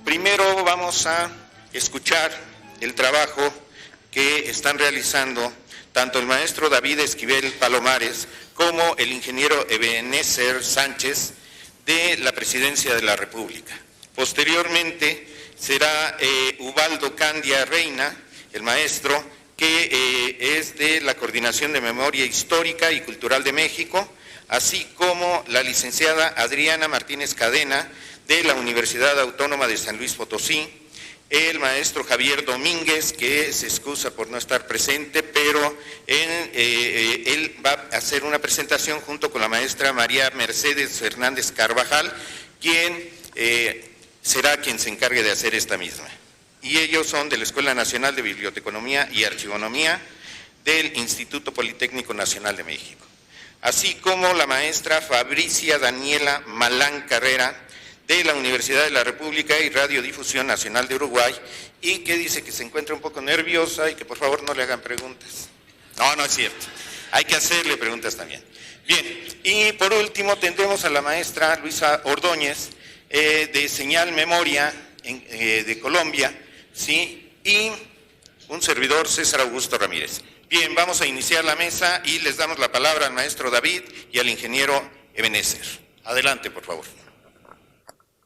Primero vamos a escuchar el trabajo que están realizando tanto el maestro David Esquivel Palomares como el ingeniero Ebenezer Sánchez de la Presidencia de la República. Posteriormente será Ubaldo Candia Reina, el maestro, que es de la Coordinación de Memoria Histórica y Cultural de México, así como la licenciada Adriana Martínez Cadena, de la Universidad Autónoma de San Luis Potosí, el maestro Javier Domínguez, que se excusa por no estar presente, pero él va a hacer una presentación junto con la maestra María Mercedes Fernández Carvajal, quien será quien se encargue de hacer esta misma. Y ellos son de la Escuela Nacional de Biblioteconomía y Archivonomía del Instituto Politécnico Nacional de México, así como la maestra Fabricia Daniela Malán Carrera, de la Universidad de la República y Radiodifusión Nacional de Uruguay, y que dice que se encuentra un poco nerviosa y que por favor no le hagan preguntas. No, no es cierto. Hay que hacerle preguntas también. Bien, y por último tendremos a la maestra Luisa Ordóñez, de Señal Memoria de Colombia, ¿sí? Y un servidor, César Augusto Ramírez. Bien, vamos a iniciar la mesa y les damos la palabra al maestro David y al ingeniero Ebenezer. Adelante, por favor.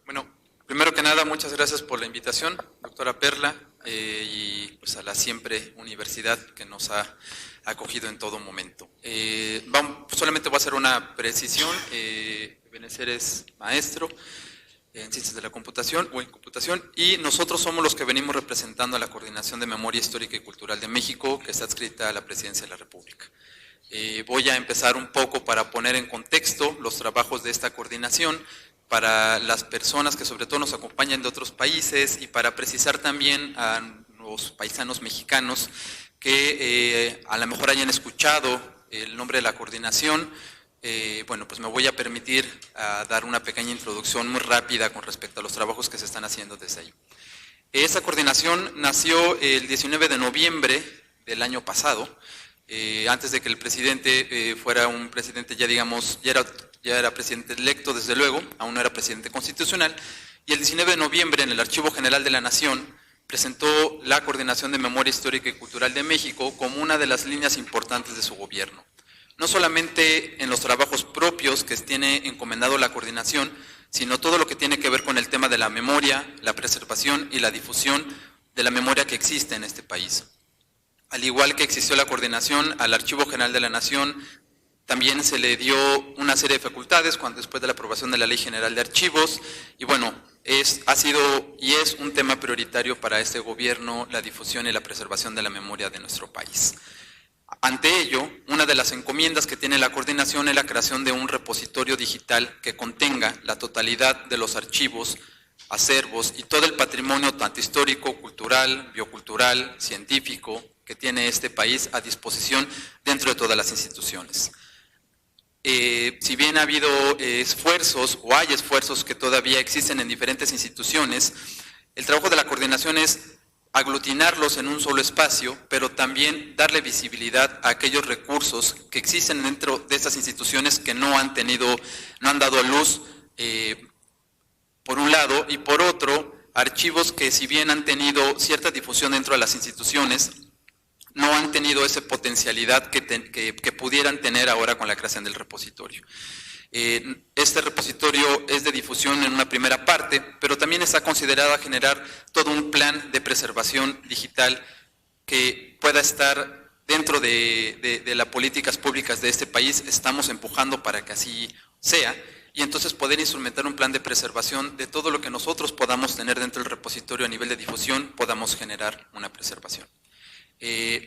Bueno, primero que nada, muchas gracias por la invitación, doctora Perla, y pues a la siempre universidad que nos ha acogido en todo momento. Solamente voy a hacer una precisión. Ebenezer es maestro en Ciencias de la Computación o en Computación, y nosotros somos los que venimos representando a la Coordinación de Memoria Histórica y Cultural de México, que está adscrita a la Presidencia de la República. Voy a empezar un poco para poner en contexto los trabajos de esta coordinación, para las personas que sobre todo nos acompañan de otros países y para precisar también a los paisanos mexicanos que a lo mejor hayan escuchado el nombre de la coordinación. Bueno, pues me voy a permitir dar una pequeña introducción muy rápida con respecto a los trabajos que se están haciendo desde ahí. Esta coordinación nació el 19 de noviembre del año pasado, antes de que el presidente fuera un presidente, ya digamos, ya era presidente electo, desde luego, aún no era presidente constitucional, y el 19 de noviembre en el Archivo General de la Nación presentó la Coordinación de Memoria Histórica y Cultural de México como una de las líneas importantes de su gobierno. No solamente en los trabajos propios que tiene encomendado la coordinación, sino todo lo que tiene que ver con el tema de la memoria, la preservación y la difusión de la memoria que existe en este país. Al igual que existió la coordinación al Archivo General de la Nación, también se le dio una serie de facultades después de la aprobación de la Ley General de Archivos, y bueno, ha sido y es un tema prioritario para este gobierno la difusión y la preservación de la memoria de nuestro país. Ante ello, una de las encomiendas que tiene la coordinación es la creación de un repositorio digital que contenga la totalidad de los archivos, acervos y todo el patrimonio tanto histórico, cultural, biocultural, científico que tiene este país a disposición dentro de todas las instituciones. Si bien ha habido esfuerzos o hay esfuerzos que todavía existen en diferentes instituciones, el trabajo de la coordinación es aglutinarlos en un solo espacio, pero también darle visibilidad a aquellos recursos que existen dentro de estas instituciones que no han dado a luz, por un lado, y por otro, archivos que si bien han tenido cierta difusión dentro de las instituciones, no han tenido esa potencialidad que pudieran tener ahora con la creación del repositorio. Este repositorio es de difusión en una primera parte, pero también está considerado generar todo un plan de preservación digital que pueda estar dentro de las políticas públicas de este país. Estamos empujando para que así sea, y entonces poder instrumentar un plan de preservación de todo lo que nosotros podamos tener dentro del repositorio a nivel de difusión, podamos generar una preservación.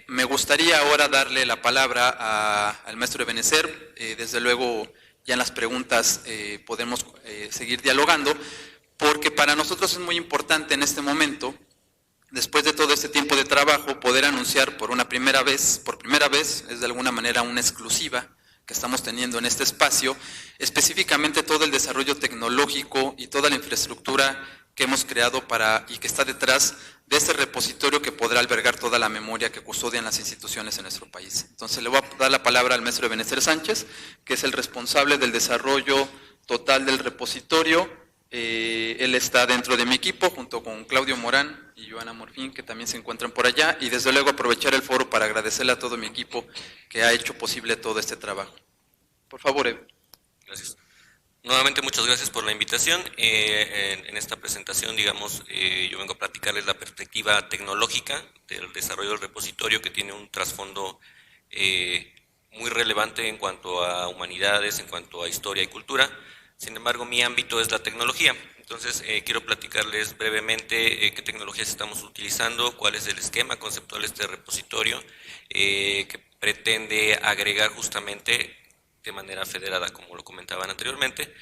Me gustaría ahora darle la palabra al maestro Ebenezer. Desde luego ya en las preguntas podemos seguir dialogando, porque para nosotros es muy importante en este momento, después de todo este tiempo de trabajo, poder anunciar por primera vez, es de alguna manera una exclusiva que estamos teniendo en este espacio, específicamente todo el desarrollo tecnológico y toda la infraestructura que hemos creado y que está detrás de este repositorio que podrá albergar toda la memoria que custodian las instituciones en nuestro país. Entonces le voy a dar la palabra al maestro Ebenezer Sánchez, que es el responsable del desarrollo total del repositorio, Él está dentro de mi equipo junto con Claudio Morán y Joana Morfín, que también se encuentran por allá, y desde luego aprovechar el foro para agradecerle a todo mi equipo que ha hecho posible todo este trabajo. Por favor, Eve. Gracias. Nuevamente muchas gracias por la invitación. En esta presentación, digamos, yo vengo a platicarles la perspectiva tecnológica del desarrollo del repositorio, que tiene un trasfondo muy relevante en cuanto a humanidades, en cuanto a historia y cultura. Sin embargo, mi ámbito es la tecnología. Entonces, quiero platicarles brevemente qué tecnologías estamos utilizando, cuál es el esquema conceptual de este repositorio, que pretende agregar justamente de manera federada, como lo comentaban anteriormente,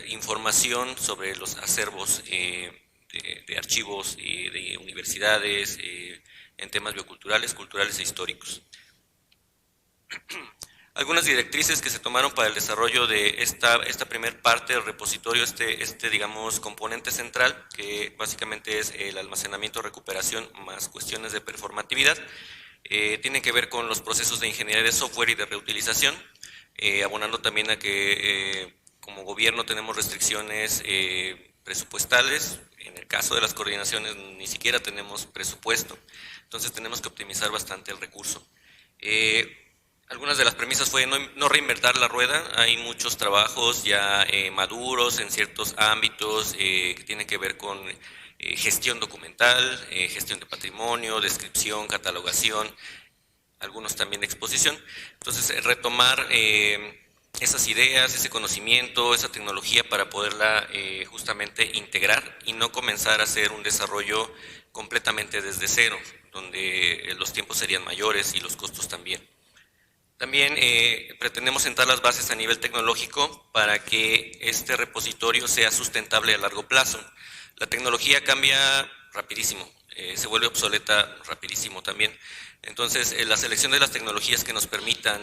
información sobre los acervos de archivos de universidades en temas bioculturales, culturales e históricos. Algunas directrices que se tomaron para el desarrollo de esta primer parte del repositorio, digamos, componente central, que básicamente es el almacenamiento, recuperación, más cuestiones de performatividad, tiene que ver con los procesos de ingeniería de software y de reutilización, abonando también a que como gobierno tenemos restricciones presupuestales. En el caso de las coordinaciones ni siquiera tenemos presupuesto, entonces tenemos que optimizar bastante el recurso. Algunas de las premisas fue no reinventar la rueda. Hay muchos trabajos ya maduros en ciertos ámbitos que tienen que ver con gestión documental, gestión de patrimonio, descripción, catalogación, algunos también de exposición. Entonces, retomar esas ideas, ese conocimiento, esa tecnología para poderla justamente integrar y no comenzar a hacer un desarrollo completamente desde cero, donde los tiempos serían mayores y los costos también. También pretendemos sentar las bases a nivel tecnológico para que este repositorio sea sustentable a largo plazo. La tecnología cambia rapidísimo, se vuelve obsoleta rapidísimo también. Entonces, la selección de las tecnologías que nos permitan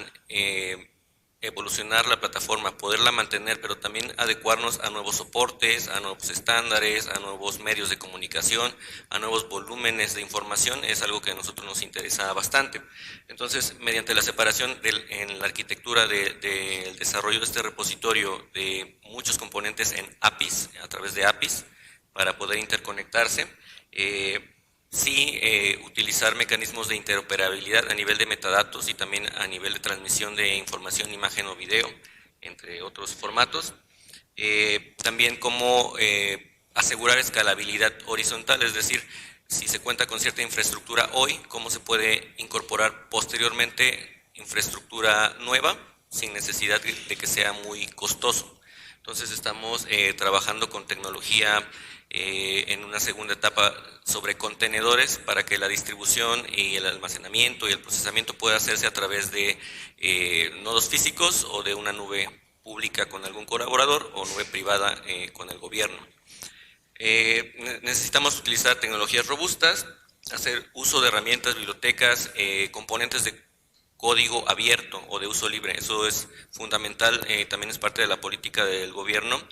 evolucionar la plataforma, poderla mantener, pero también adecuarnos a nuevos soportes, a nuevos estándares, a nuevos medios de comunicación, a nuevos volúmenes de información, es algo que a nosotros nos interesa bastante. Entonces, mediante la separación en la arquitectura del desarrollo de este repositorio de muchos componentes en APIs, a través de APIs, para poder interconectarse, sí, utilizar mecanismos de interoperabilidad a nivel de metadatos y también a nivel de transmisión de información, imagen o video, entre otros formatos. También cómo asegurar escalabilidad horizontal, es decir, si se cuenta con cierta infraestructura hoy, cómo se puede incorporar posteriormente infraestructura nueva sin necesidad de que sea muy costoso. Entonces estamos trabajando con tecnología en una segunda etapa sobre contenedores para que la distribución y el almacenamiento y el procesamiento pueda hacerse a través de nodos físicos o de una nube pública con algún colaborador o nube privada con el gobierno. Necesitamos utilizar tecnologías robustas, hacer uso de herramientas, bibliotecas, componentes de código abierto o de uso libre. Eso es fundamental, también es parte de la política del gobierno,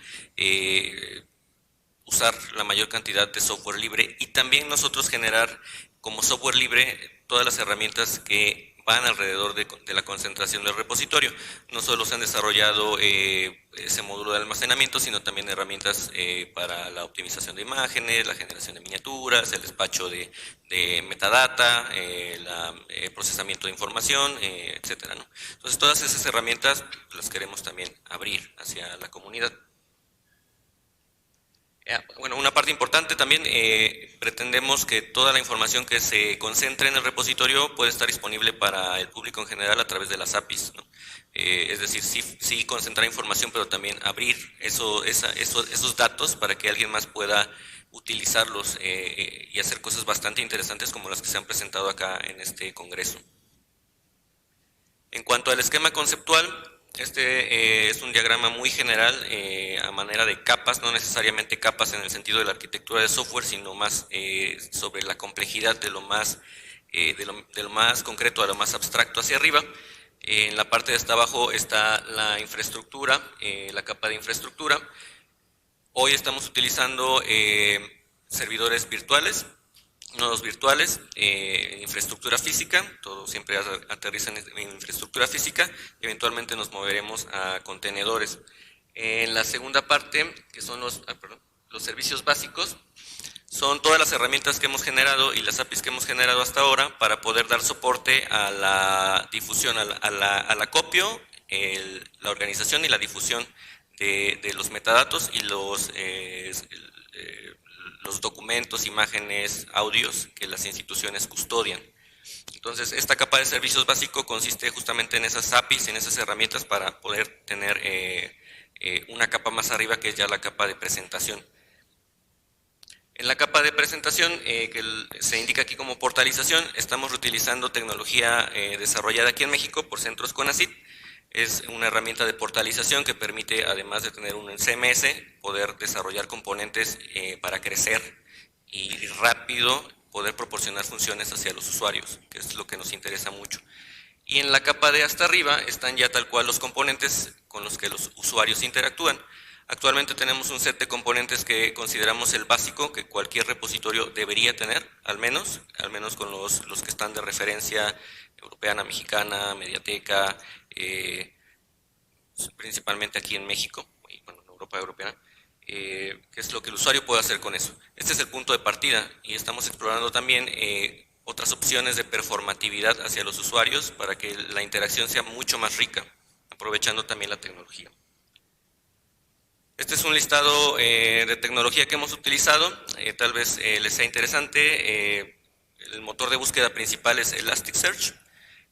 usar la mayor cantidad de software libre y también nosotros generar como software libre todas las herramientas que van alrededor de la concentración del repositorio. No solo se han desarrollado ese módulo de almacenamiento, sino también herramientas para la optimización de imágenes, la generación de miniaturas, el despacho de metadata, el procesamiento de información, etcétera, ¿no? Entonces, todas esas herramientas las queremos también abrir hacia la comunidad. Bueno, una parte importante también, pretendemos que toda la información que se concentre en el repositorio pueda estar disponible para el público en general a través de las APIs, ¿no? Es decir, sí concentrar información, pero también abrir esos datos para que alguien más pueda utilizarlos y hacer cosas bastante interesantes como las que se han presentado acá en este congreso. En cuanto al esquema conceptual, es un diagrama muy general a manera de capas, no necesariamente capas en el sentido de la arquitectura de software, sino más sobre la complejidad de lo más concreto a lo más abstracto hacia arriba. En la parte de hasta abajo está la infraestructura, la capa de infraestructura. Hoy estamos utilizando servidores virtuales, nodos virtuales, infraestructura física, todo siempre aterriza en infraestructura física, eventualmente nos moveremos a contenedores. En la segunda parte, que son los servicios básicos, son todas las herramientas que hemos generado y las APIs que hemos generado hasta ahora para poder dar soporte a la difusión, al acopio, la organización y la difusión de los metadatos y los documentos, imágenes, audios que las instituciones custodian. Entonces, esta capa de servicios básico consiste justamente en esas APIs, en esas herramientas para poder tener una capa más arriba, que es ya la capa de presentación. En la capa de presentación, que se indica aquí como portalización, estamos reutilizando tecnología desarrollada aquí en México por Centros CONACYT. Es una herramienta de portalización que permite, además de tener un CMS, poder desarrollar componentes para crecer y rápido poder proporcionar funciones hacia los usuarios, que es lo que nos interesa mucho. Y en la capa de hasta arriba están ya tal cual los componentes con los que los usuarios interactúan. Actualmente tenemos un set de componentes que consideramos el básico que cualquier repositorio debería tener, al menos con los que están de referencia europeana, mexicana, Mediateca, principalmente aquí en México, y bueno, en Europa europeana, que es lo que el usuario puede hacer con eso. Este es el punto de partida y estamos explorando también otras opciones de performatividad hacia los usuarios para que la interacción sea mucho más rica, aprovechando también la tecnología. Este es un listado de tecnología que hemos utilizado, tal vez les sea interesante. El motor de búsqueda principal es Elasticsearch.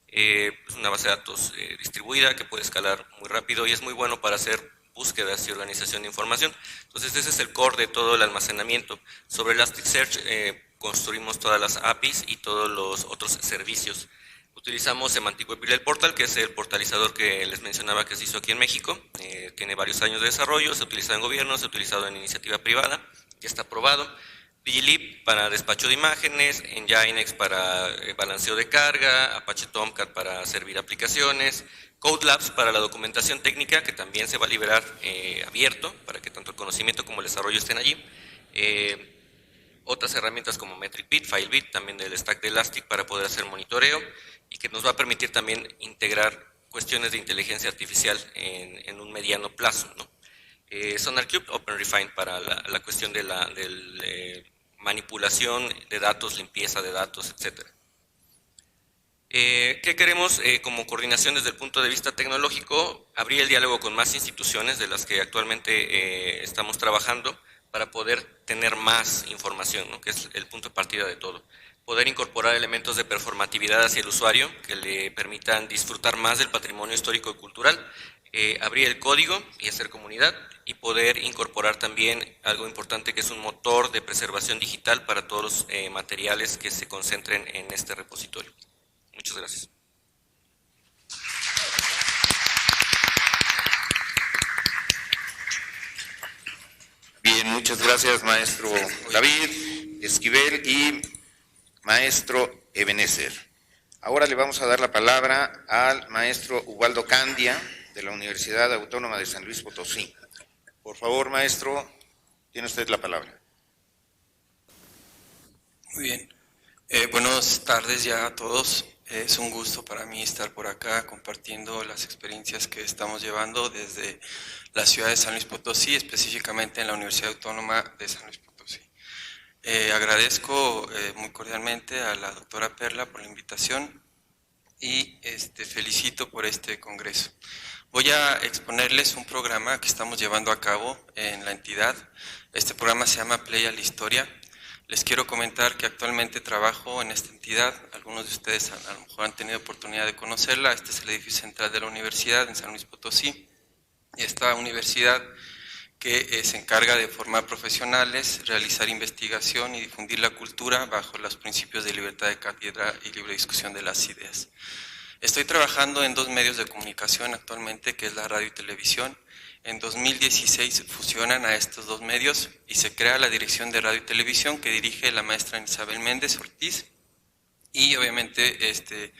Es una base de datos distribuida que puede escalar muy rápido y es muy bueno para hacer búsquedas y organización de información. Entonces ese es el core de todo el almacenamiento. Sobre Elasticsearch construimos todas las APIs y todos los otros servicios. Utilizamos Semantic Web Relay Portal, que es el portalizador que les mencionaba que se hizo aquí en México. Tiene varios años de desarrollo, se ha utilizado en gobierno, se ha utilizado en iniciativa privada, ya está aprobado. Digilib para despacho de imágenes, Nginx para balanceo de carga, Apache Tomcat para servir aplicaciones, CodeLabs para la documentación técnica, que también se va a liberar abierto, para que tanto el conocimiento como el desarrollo estén allí. Otras herramientas como MetricBit, FileBit, también del stack de Elastic para poder hacer monitoreo y que nos va a permitir también integrar cuestiones de inteligencia artificial en un mediano plazo, ¿no? SonarQube, OpenRefine para la cuestión de la manipulación de datos, limpieza de datos, etc. ¿Qué queremos como coordinación desde el punto de vista tecnológico? Abrir el diálogo con más instituciones de las que actualmente estamos trabajando para poder tener más información, ¿no? Que es el punto de partida de todo. Poder incorporar elementos de performatividad hacia el usuario que le permitan disfrutar más del patrimonio histórico y cultural, abrir el código y hacer comunidad y poder incorporar también algo importante que es un motor de preservación digital para todos los materiales que se concentren en este repositorio. Muchas gracias. Bien, muchas gracias, maestro David Esquivel y maestro Ebenezer. Ahora le vamos a dar la palabra al maestro Ubaldo Candia, de la Universidad Autónoma de San Luis Potosí. Por favor, maestro, tiene usted la palabra. Muy bien. Buenas tardes ya a todos. Es un gusto para mí estar por acá compartiendo las experiencias que estamos llevando desde la ciudad de San Luis Potosí, específicamente en la Universidad Autónoma de San Luis Potosí. Agradezco muy cordialmente a la doctora Perla por la invitación y felicito por este congreso. Voy a exponerles un programa que estamos llevando a cabo en la entidad. Este programa se llama Play a la Historia. Les quiero comentar que actualmente trabajo en esta entidad. Algunos de ustedes a lo mejor han tenido oportunidad de conocerla. Este es el edificio central de la universidad en San Luis Potosí. Esta universidad que se encarga de formar profesionales, realizar investigación y difundir la cultura bajo los principios de libertad de cátedra y libre discusión de las ideas. Estoy trabajando en 2 medios de comunicación actualmente, que es la radio y televisión. En 2016 fusionan a estos 2 medios y se crea la dirección de radio y televisión que dirige la maestra Isabel Méndez Ortiz y obviamente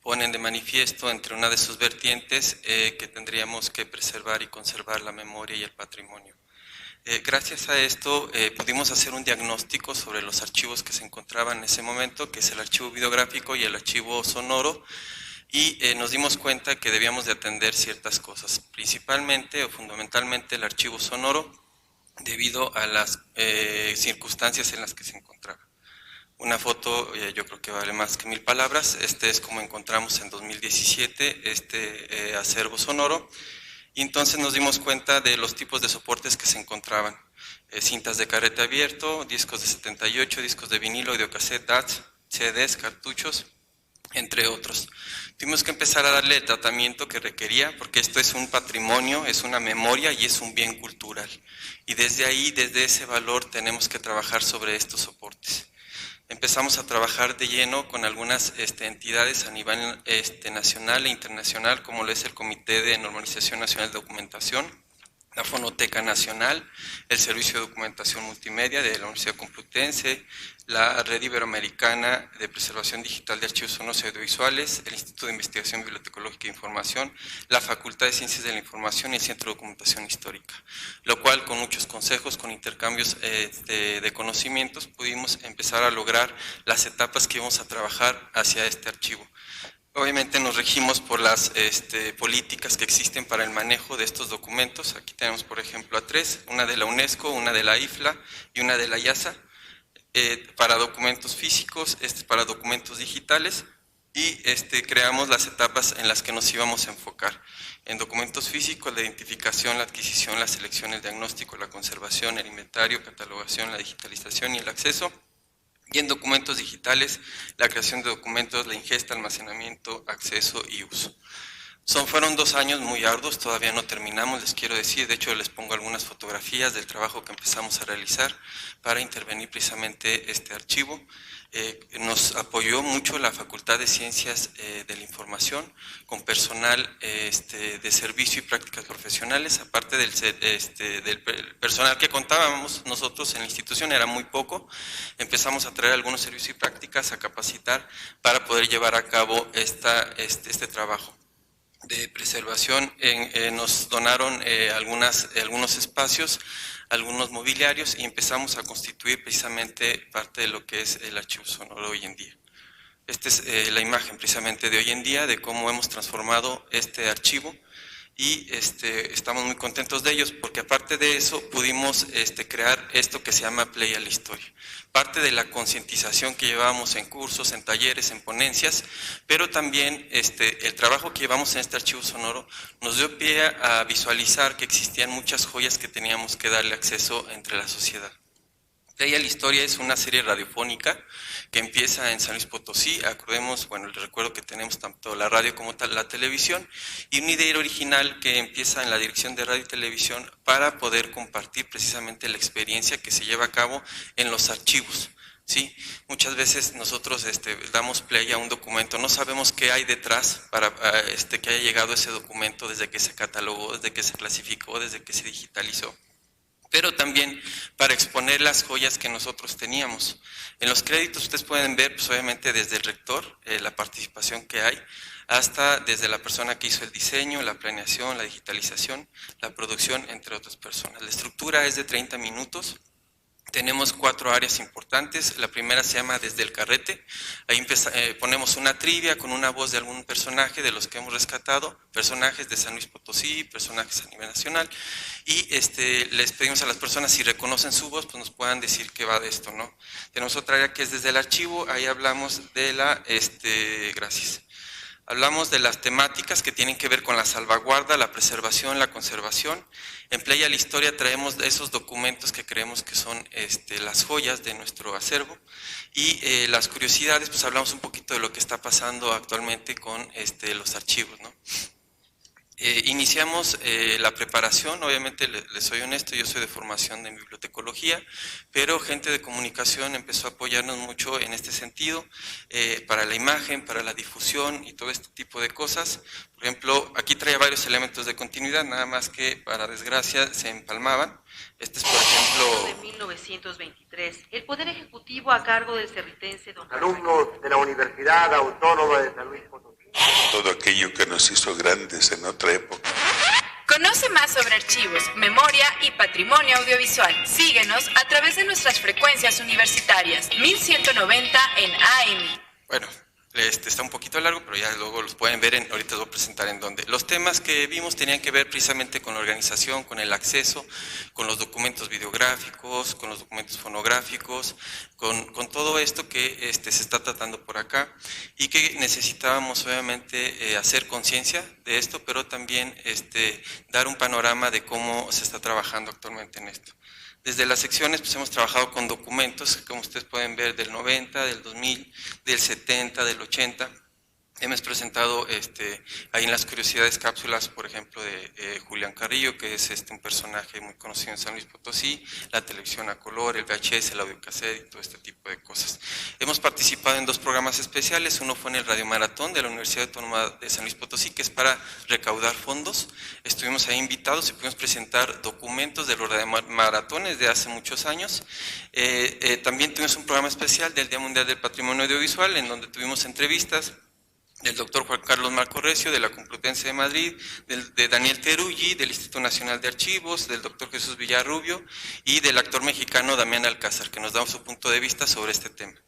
ponen de manifiesto entre una de sus vertientes que tendríamos que preservar y conservar la memoria y el patrimonio. Gracias a esto pudimos hacer un diagnóstico sobre los archivos que se encontraban en ese momento, que es el archivo videográfico y el archivo sonoro. y nos dimos cuenta que debíamos de atender ciertas cosas, principalmente o fundamentalmente el archivo sonoro, debido a las circunstancias en las que se encontraba. Una foto yo creo que vale más que 1000 palabras. Este es como encontramos en 2017 este acervo sonoro, y entonces nos dimos cuenta de los tipos de soportes que se encontraban. Cintas de carrete abierto, discos de 78, discos de vinilo, videocassette, DATs, CDs, cartuchos, entre otros. Tuvimos que empezar a darle el tratamiento que requería, porque esto es un patrimonio, es una memoria y es un bien cultural. Y desde ahí, desde ese valor, tenemos que trabajar sobre estos soportes. Empezamos a trabajar de lleno con algunas entidades a nivel nacional e internacional, como lo es el Comité de Normalización Nacional de Documentación, la Fonoteca Nacional, el Servicio de Documentación Multimedia de la Universidad Complutense, la Red Iberoamericana de Preservación Digital de Archivos Sonoros y Audiovisuales, el Instituto de Investigación Bibliotecológica e Información, la Facultad de Ciencias de la Información y el Centro de Documentación Histórica, lo cual con muchos consejos, con intercambios de conocimientos, pudimos empezar a lograr las etapas que íbamos a trabajar hacia este archivo. Obviamente nos regimos por las políticas que existen para el manejo de estos documentos. Aquí tenemos, por ejemplo, a 3, una de la UNESCO, una de la IFLA y una de la IASA, para documentos físicos, para documentos digitales, y creamos las etapas en las que nos íbamos a enfocar. En documentos físicos, la identificación, la adquisición, la selección, el diagnóstico, la conservación, el inventario, catalogación, la digitalización y el acceso. Y en documentos digitales, la creación de documentos, la ingesta, almacenamiento, acceso y uso. Fueron 2 años muy arduos, todavía no terminamos, les quiero decir, de hecho les pongo algunas fotografías del trabajo que empezamos a realizar para intervenir precisamente este archivo. Nos apoyó mucho la Facultad de Ciencias de la Información, con personal de servicio y prácticas profesionales, aparte del personal que contábamos nosotros en la institución, era muy poco. Empezamos a traer algunos servicios y prácticas, a capacitar para poder llevar a cabo este trabajo de preservación. Nos donaron algunos espacios, algunos mobiliarios, y empezamos a constituir precisamente parte de lo que es el archivo sonoro hoy en día. Esta es la imagen precisamente de hoy en día, de cómo hemos transformado este archivo, y estamos muy contentos de ellos, porque aparte de eso pudimos crear esto que se llama Play a la Historia. Parte de la concientización que llevábamos en cursos, en talleres, en ponencias, pero también el trabajo que llevamos en este archivo sonoro nos dio pie a visualizar que existían muchas joyas que teníamos que darle acceso entre la sociedad. Play a la Historia es una serie radiofónica que empieza en San Luis Potosí. Acordemos, bueno, el recuerdo que tenemos tanto la radio como la televisión, y una idea original que empieza en la dirección de radio y televisión para poder compartir precisamente la experiencia que se lleva a cabo en los archivos. ¿Sí? Muchas veces nosotros damos play a un documento, no sabemos qué hay detrás para que haya llegado ese documento, desde que se catalogó, desde que se clasificó, desde que se digitalizó, pero también para exponer las joyas que nosotros teníamos. En los créditos ustedes pueden ver, pues obviamente desde el rector, la participación que hay, hasta desde la persona que hizo el diseño, la planeación, la digitalización, la producción, entre otras personas. La estructura es de 30 minutos. Tenemos 4 áreas importantes. La primera se llama Desde el Carrete. Ahí ponemos una trivia con una voz de algún personaje de los que hemos rescatado, personajes de San Luis Potosí, personajes a nivel nacional, y les pedimos a las personas, si reconocen su voz, pues nos puedan decir qué va de esto, ¿no? Tenemos otra área que es Desde el Archivo. Ahí hablamos de gracias. Hablamos de las temáticas que tienen que ver con la salvaguarda, la preservación, la conservación. En Play a la Historia traemos esos documentos que creemos que son las joyas de nuestro acervo. Y las curiosidades, pues hablamos un poquito de lo que está pasando actualmente con los archivos, ¿no? Iniciamos la preparación. Obviamente les soy honesto, yo soy de formación en bibliotecología, pero gente de comunicación empezó a apoyarnos mucho en este sentido, para la imagen, para la difusión y todo este tipo de cosas. Por ejemplo, aquí traía varios elementos de continuidad, nada más que para desgracia se empalmaban. Este es, por ejemplo, de 1923, el Poder Ejecutivo a cargo del cerritense don alumnos de la Universidad Autónoma de San Luis Potosí. Todo aquello que nos hizo grandes en otra época. Conoce más sobre archivos, memoria y patrimonio audiovisual. Síguenos a través de nuestras frecuencias universitarias, 1190 en AM. Bueno, Está un poquito largo, pero ya luego los pueden ver, ahorita los voy a presentar en dónde. Los temas que vimos tenían que ver precisamente con la organización, con el acceso, con los documentos videográficos, con los documentos fonográficos, con todo esto que se está tratando por acá y que necesitábamos obviamente hacer conciencia de esto, pero también dar un panorama de cómo se está trabajando actualmente en esto. Desde las secciones pues hemos trabajado con documentos, como ustedes pueden ver, del 90, del 2000, del 70, del 80. Hemos presentado ahí en las curiosidades cápsulas, por ejemplo, de Julián Carrillo, que es un personaje muy conocido en San Luis Potosí, la televisión a color, el VHS, el audiocassette y todo este tipo de cosas. Hemos participado en 2 programas especiales, uno fue en el Radio Maratón de la Universidad Autónoma de San Luis Potosí, que es para recaudar fondos. Estuvimos ahí invitados y pudimos presentar documentos de los maratones de hace muchos años. También tuvimos un programa especial del Día Mundial del Patrimonio Audiovisual, en donde tuvimos entrevistas del doctor Juan Carlos Marco Recio, de la Complutense de Madrid, de Daniel Teruggi, del Instituto Nacional de Archivos, del doctor Jesús Villarrubio y del actor mexicano Damián Alcázar, que nos da su punto de vista sobre este tema.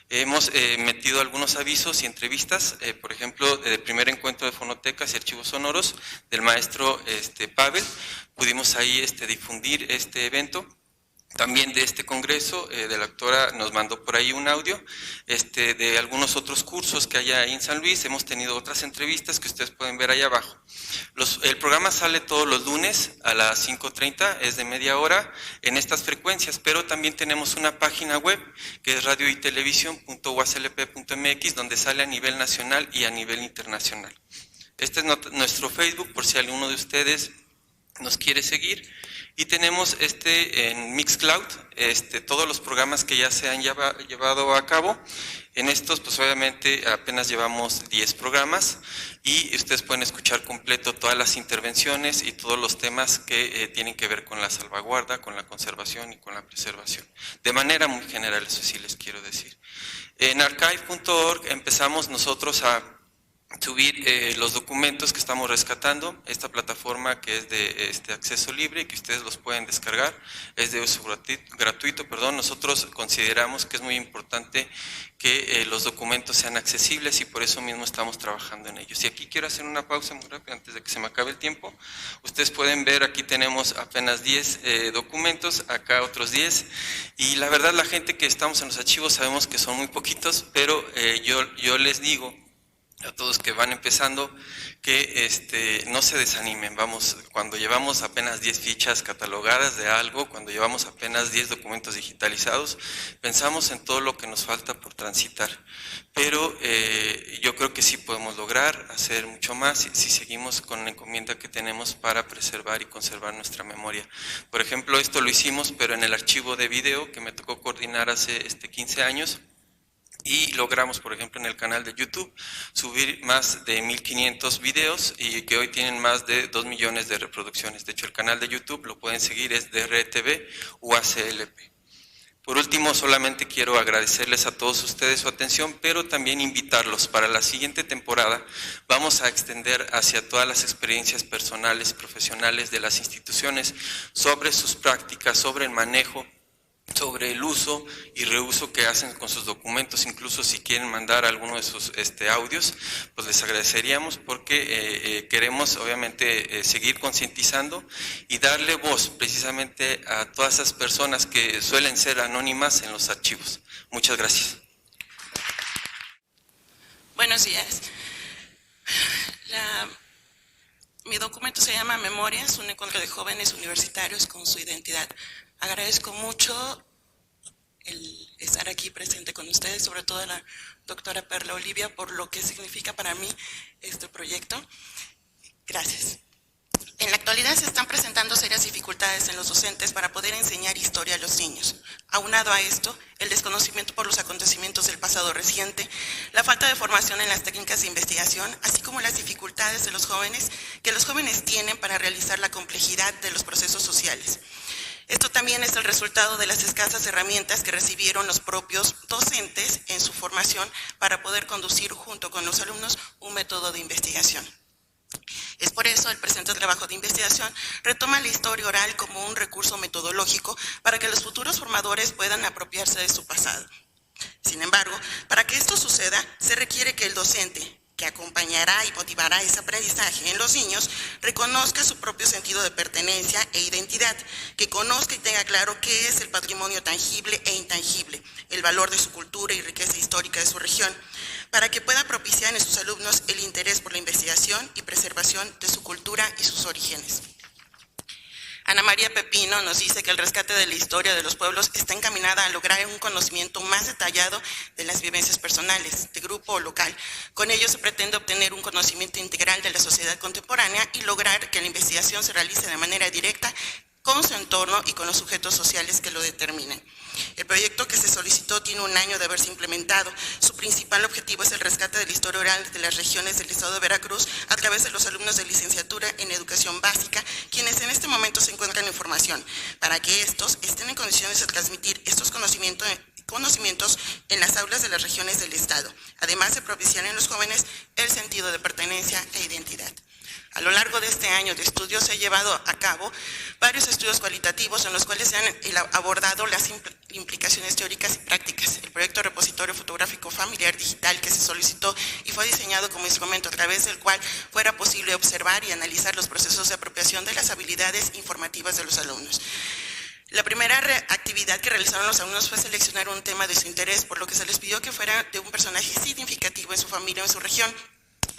Hemos metido algunos avisos y entrevistas, por ejemplo, del primer encuentro de fonotecas y archivos sonoros del maestro Pavel. Pudimos ahí difundir este evento. También de este congreso, de la doctora nos mandó por ahí un audio de algunos otros cursos que hay ahí en San Luis. Hemos tenido otras entrevistas que ustedes pueden ver ahí abajo. El programa sale todos los lunes a las 5:30, es de media hora en estas frecuencias, pero también tenemos una página web que es radioytelevisión.uaslp.mx, donde sale a nivel nacional y a nivel internacional. Este es nuestro Facebook, por si alguno de ustedes nos quiere seguir. Y tenemos en Mixcloud todos los programas que ya se han llevado a cabo. En estos pues obviamente apenas llevamos 10 programas y ustedes pueden escuchar completo todas las intervenciones y todos los temas que tienen que ver con la salvaguarda, con la conservación y con la preservación. De manera muy general, eso sí les quiero decir. En archive.org empezamos nosotros a subir los documentos que estamos rescatando. Esta plataforma que es de acceso libre y que ustedes los pueden descargar, es de uso gratuito. Nosotros consideramos que es muy importante que los documentos sean accesibles y por eso mismo estamos trabajando en ellos. Y aquí quiero hacer una pausa muy rápida antes de que se me acabe el tiempo. Ustedes pueden ver, aquí tenemos apenas 10 documentos, acá otros 10, y la verdad la gente que estamos en los archivos sabemos que son muy poquitos, pero yo les digo a todos que van empezando que no se desanimen. Cuando llevamos apenas 10 fichas catalogadas de algo, cuando llevamos apenas 10 documentos digitalizados, pensamos en todo lo que nos falta por transitar, pero yo creo que sí podemos lograr hacer mucho más si seguimos con la encomienda que tenemos para preservar y conservar nuestra memoria. Por ejemplo, esto lo hicimos, pero en el archivo de video que me tocó coordinar hace 15 años, y logramos, por ejemplo, en el canal de YouTube subir más de 1500 videos y que hoy tienen más de 2 millones de reproducciones. De hecho, el canal de YouTube lo pueden seguir, es de RTV UACLP. Por último, solamente quiero agradecerles a todos ustedes su atención, pero también invitarlos para la siguiente temporada. Vamos a extender hacia todas las experiencias personales, profesionales de las instituciones sobre sus prácticas, sobre el manejo, sobre el uso y reuso que hacen con sus documentos. Incluso si quieren mandar alguno de sus audios, pues les agradeceríamos, porque queremos obviamente seguir concientizando y darle voz precisamente a todas esas personas que suelen ser anónimas en los archivos. Muchas gracias. Buenos días. Mi documento se llama Memorias, un encuentro de jóvenes universitarios con su identidad. Agradezco mucho el estar aquí presente con ustedes, sobre todo a la doctora Perla Olivia, por lo que significa para mí este proyecto. Gracias. En la actualidad se están presentando serias dificultades en los docentes para poder enseñar historia a los niños. Aunado a esto, el desconocimiento por los acontecimientos del pasado reciente, la falta de formación en las técnicas de investigación, así como las dificultades de los jóvenes tienen para realizar la complejidad de los procesos sociales. Esto también es el resultado de las escasas herramientas que recibieron los propios docentes en su formación para poder conducir junto con los alumnos un método de investigación. Es por eso el presente trabajo de investigación retoma la historia oral como un recurso metodológico para que los futuros formadores puedan apropiarse de su pasado. Sin embargo, para que esto suceda, se requiere que el docente, que acompañará y motivará ese aprendizaje en los niños, reconozca su propio sentido de pertenencia e identidad, que conozca y tenga claro qué es el patrimonio tangible e intangible, el valor de su cultura y riqueza histórica de su región, para que pueda propiciar en sus alumnos el interés por la investigación y preservación de su cultura y sus orígenes. Ana María Pepino nos dice que el rescate de la historia de los pueblos está encaminada a lograr un conocimiento más detallado de las vivencias personales, de grupo o local. Con ello se pretende obtener un conocimiento integral de la sociedad contemporánea y lograr que la investigación se realice de manera directa con su entorno y con los sujetos sociales que lo determinen. El proyecto que se solicitó tiene 1 año de haberse implementado. Su principal objetivo es el rescate de la historia oral de las regiones del estado de Veracruz a través de los alumnos de licenciatura en educación básica, quienes en este momento se encuentran en formación, para que estos estén en condiciones de transmitir estos conocimientos en las aulas de las regiones del estado. Además, se propiciar en los jóvenes el sentido de pertenencia e identidad. A lo largo de este año de estudio se han llevado a cabo varios estudios cualitativos en los cuales se han abordado las implicaciones teóricas y prácticas. El proyecto Repositorio Fotográfico Familiar Digital que se solicitó y fue diseñado como instrumento a través del cual fuera posible observar y analizar los procesos de apropiación de las habilidades informativas de los alumnos. La primera actividad que realizaron los alumnos fue seleccionar un tema de su interés, por lo que se les pidió que fuera de un personaje significativo en su familia o en su región,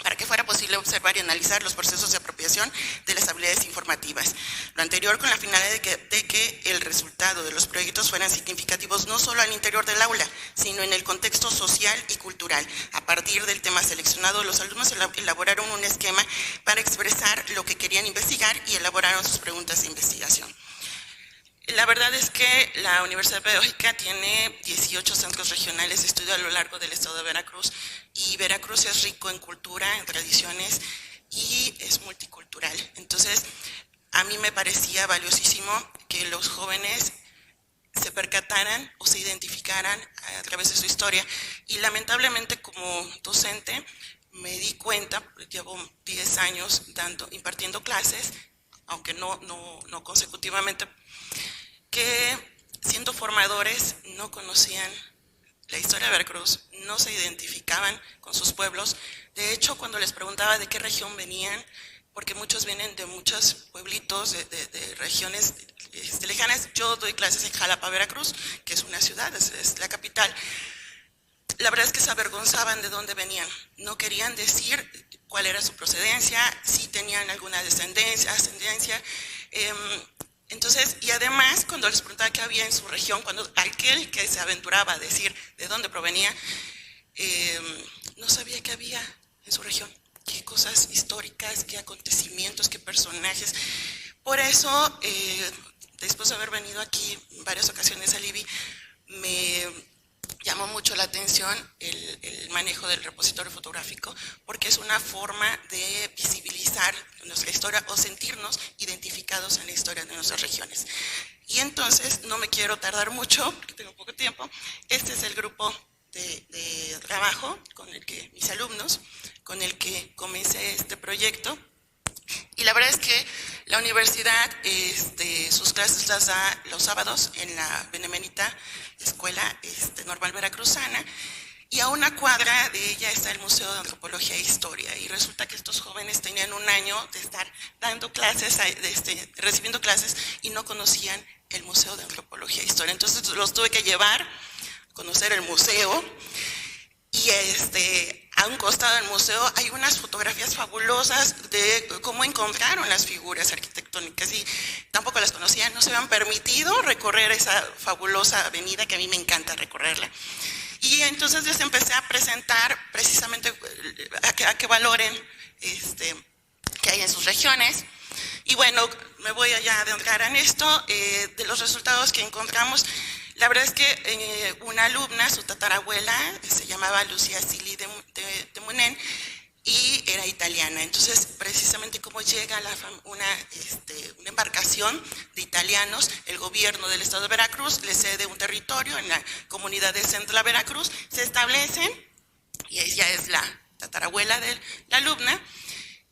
para que fuera posible observar y analizar los procesos de apropiación de las habilidades informativas. Lo anterior con la finalidad de que el resultado de los proyectos fueran significativos no solo al interior del aula, sino en el contexto social y cultural. A partir del tema seleccionado, los alumnos elaboraron un esquema para expresar lo que querían investigar y elaboraron sus preguntas de investigación. La verdad es que la Universidad Pedagógica tiene 18 centros regionales de estudio a lo largo del estado de Veracruz, y Veracruz es rico en cultura, en tradiciones y es multicultural. Entonces, a mí me parecía valiosísimo que los jóvenes se percataran o se identificaran a través de su historia, y lamentablemente como docente me di cuenta, llevo 10 años impartiendo clases, aunque no consecutivamente, que siendo formadores no conocían la historia de Veracruz, no se identificaban con sus pueblos. De hecho, cuando les preguntaba de qué región venían, porque muchos vienen de muchos pueblitos, de regiones lejanas, yo doy clases en Jalapa, Veracruz, que es una ciudad, es la capital. La verdad es que se avergonzaban de dónde venían, no querían decir cuál era su procedencia, si tenían alguna ascendencia. Entonces, y además, cuando les preguntaba qué había en su región, cuando aquel que se aventuraba a decir de dónde provenía, no sabía qué había en su región, qué cosas históricas, qué acontecimientos, qué personajes. Por eso, después de haber venido aquí en varias ocasiones a Libby, me llamó mucho la atención el manejo del repositorio fotográfico, porque es una forma de visibilizar nuestra historia o sentirnos identificados en la historia de nuestras regiones. Y entonces, no me quiero tardar mucho, porque tengo poco tiempo. Este es el grupo de trabajo con el que mis alumnos, con el que comencé este proyecto. Y la verdad es que la universidad sus clases las da los sábados en la Benemérita Escuela Normal Veracruzana, y a una cuadra de ella está el Museo de Antropología e Historia, y resulta que estos jóvenes tenían 1 año de estar dando clases, recibiendo clases, y no conocían el Museo de Antropología e Historia. Entonces los tuve que llevar a conocer el museo, y a un costado del museo hay unas fotografías fabulosas de cómo encontraron las figuras arquitectónicas, y tampoco las conocían, no se habían permitido recorrer esa fabulosa avenida que a mí me encanta recorrerla. Y entonces yo empecé a presentar precisamente a que valoren que hay en sus regiones. Y bueno, me voy allá a adentrar en esto, de los resultados que encontramos. La verdad es que una alumna, su tatarabuela, se llamaba Lucía Silly de Munén, y era italiana. Entonces, precisamente como llega una embarcación de italianos, el gobierno del estado de Veracruz le cede un territorio en la comunidad de Centla, Veracruz, se establecen, y ella es la tatarabuela de la alumna.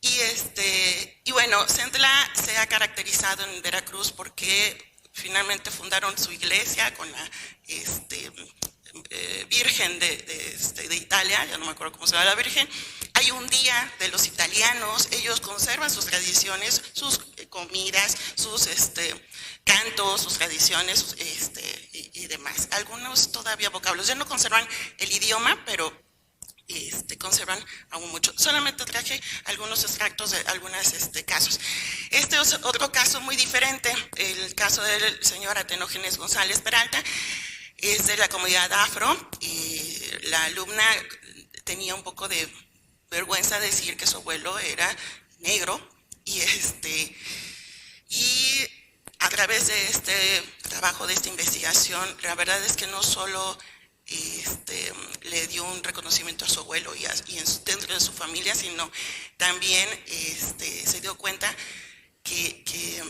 Y bueno, Centla se ha caracterizado en Veracruz porque finalmente fundaron su iglesia con Virgen de Italia, ya no me acuerdo cómo se llama la Virgen. Hay un día de los italianos, ellos conservan sus tradiciones, sus comidas, sus cantos, sus tradiciones y demás. Algunos todavía vocablos, ya no conservan el idioma, pero conservan aún mucho. Solamente traje algunos extractos de algunos casos. Este es otro caso muy diferente, el caso del señor Atenógenes González Peralta. Es de la comunidad afro y la alumna tenía un poco de vergüenza de decir que su abuelo era negro y a través de este trabajo, de esta investigación, la verdad es que no solo le dio un reconocimiento a su abuelo y dentro de su familia, sino también se dio cuenta que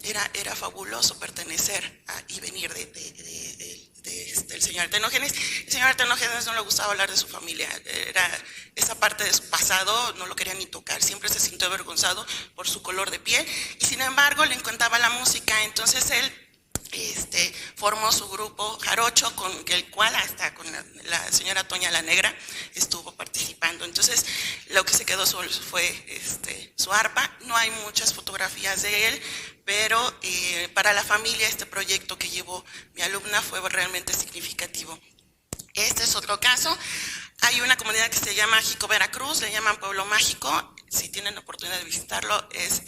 era fabuloso pertenecer y venir del señor Atenógenes. El señor Atenógenes no le gustaba hablar de su familia, esa parte de su pasado no lo quería ni tocar, siempre se sintió avergonzado por su color de piel y sin embargo le encantaba la música, entonces él formó su grupo Jarocho, con el cual hasta con la señora Toña la Negra estuvo participando. Entonces lo que se quedó fue su arpa. No hay muchas fotografías de él, pero para la familia este proyecto que llevó mi alumna fue realmente significativo. Este es otro caso. Hay una comunidad que se llama Jico Veracruz, le llaman Pueblo Mágico. Si tienen la oportunidad de visitarlo, es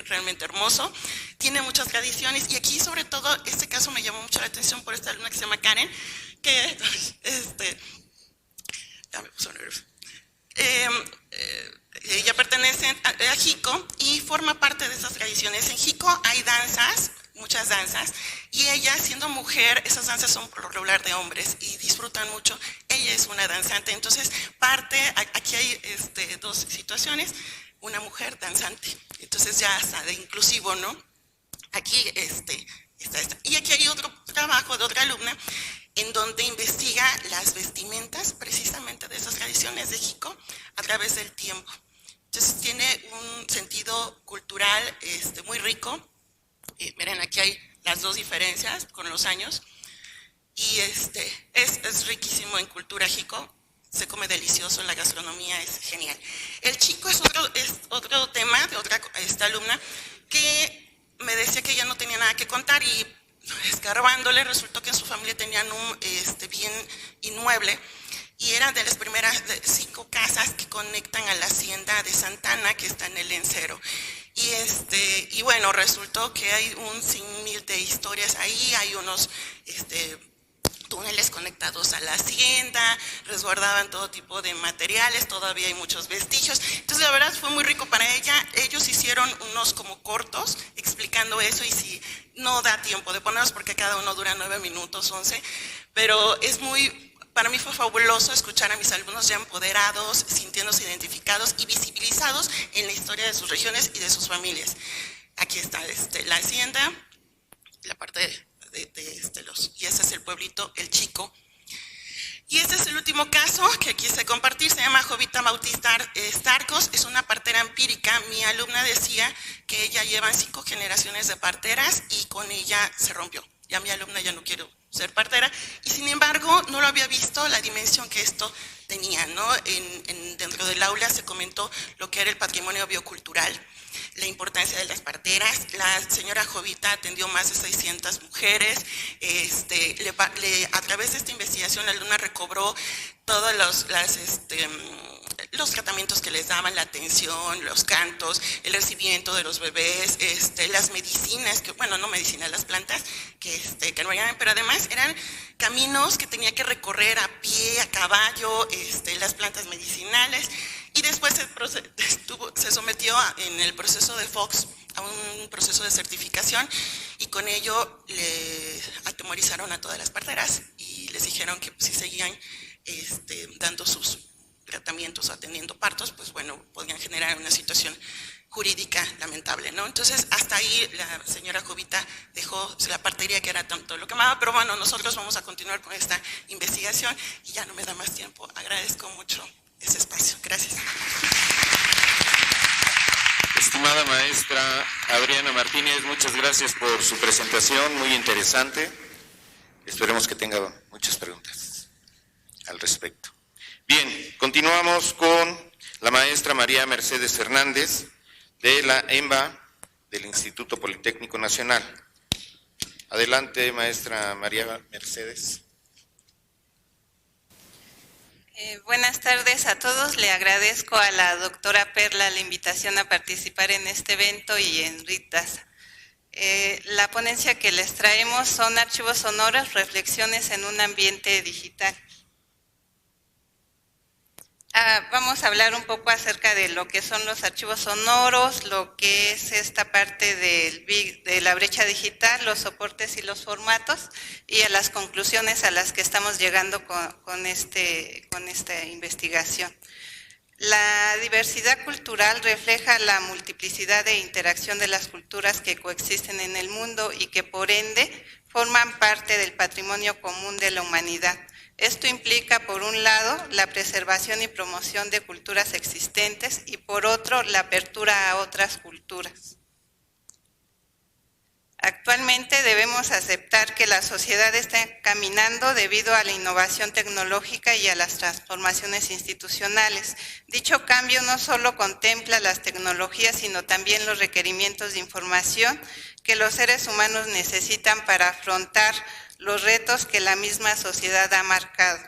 realmente hermoso. Tiene muchas tradiciones y aquí sobre todo este caso me llamó mucho la atención por esta alumna que se llama Karen, que ya me puso nerviosa. Ella pertenece a Jico y forma parte de esas tradiciones. En Jico hay danzas, muchas danzas, y ella, siendo mujer, esas danzas son por lo regular de hombres y disfrutan mucho. Ella es una danzante, entonces aquí hay dos situaciones, una mujer danzante, entonces ya está de inclusivo, ¿no? Aquí está esta. Y aquí hay otro trabajo de otra alumna en donde investiga las vestimentas precisamente de esas tradiciones de Jico a través del tiempo. Entonces tiene un sentido cultural muy rico. Miren, aquí hay las dos diferencias con los años y es riquísimo en cultura Jico, se come delicioso, la gastronomía es genial. El chico es otro tema de otra alumna que me decía que ella no tenía nada que contar y escarbándole resultó que en su familia tenían un bien inmueble y era de las primeras 5 casas que conectan a la hacienda de Santana, que está en el Lencero. Y bueno, resultó que hay un sinfín de historias ahí, hay unos túneles conectados a la hacienda, resguardaban todo tipo de materiales, todavía hay muchos vestigios. Entonces la verdad fue muy rico para ella. Ellos hicieron unos como cortos explicando eso y si no da tiempo de ponerlos porque cada uno dura 9 minutos, 11, pero para mí fue fabuloso escuchar a mis alumnos ya empoderados, sintiéndose identificados y visibilizados en la historia de sus regiones y de sus familias. Aquí está la hacienda, la parte y ese es el pueblito, el Chico. Y este es el último caso que quise compartir, se llama Jovita Bautista Starcos, es una partera empírica. Mi alumna decía que ella lleva 5 generaciones de parteras y con ella se rompió. Ya mi alumna ya no quiere ser partera y sin embargo no lo había visto la dimensión que esto tenía, ¿no? Dentro del aula se comentó lo que era el patrimonio biocultural, la importancia de las parteras. La señora Jovita atendió más de 600 mujeres, a través de esta investigación la alumna recobró todos los tratamientos que les daban, la atención, los cantos, el recibimiento de los bebés, las medicinas, las plantas que no eran, pero además eran caminos que tenía que recorrer a pie, a caballo, las plantas medicinales, y después se sometió en el proceso de Fox a un proceso de certificación y con ello le atemorizaron a todas las parteras y les dijeron que si seguían dando sus tratamientos o atendiendo partos, pues bueno, podían generar una situación jurídica lamentable, ¿no? Entonces, hasta ahí la señora Jovita dejó la partería, que era tanto lo que amaba, pero bueno, nosotros vamos a continuar con esta investigación y ya no me da más tiempo. Agradezco mucho ese espacio. Gracias. Estimada maestra Adriana Martínez, muchas gracias por su presentación, muy interesante. Esperemos que tenga muchas preguntas. al respecto. Bien, continuamos con la maestra María Mercedes Hernández, de la EMBA, del Instituto Politécnico Nacional. Adelante, maestra María Mercedes. Buenas tardes a todos. Le agradezco a la doctora Perla la invitación a participar en este evento y en RIT-DASA. La ponencia que les traemos son archivos sonoros, reflexiones en un ambiente digital. Vamos a hablar un poco acerca de lo que son los archivos sonoros, lo que es esta parte de la brecha digital, los soportes y los formatos, y a las conclusiones a las que estamos llegando con esta investigación. La diversidad cultural refleja la multiplicidad de interacción de las culturas que coexisten en el mundo y que por ende forman parte del patrimonio común de la humanidad. Esto implica, por un lado, la preservación y promoción de culturas existentes y, por otro, la apertura a otras culturas. Actualmente debemos aceptar que la sociedad está caminando debido a la innovación tecnológica y a las transformaciones institucionales. Dicho cambio no solo contempla las tecnologías, sino también los requerimientos de información que los seres humanos necesitan para afrontar los retos que la misma sociedad ha marcado.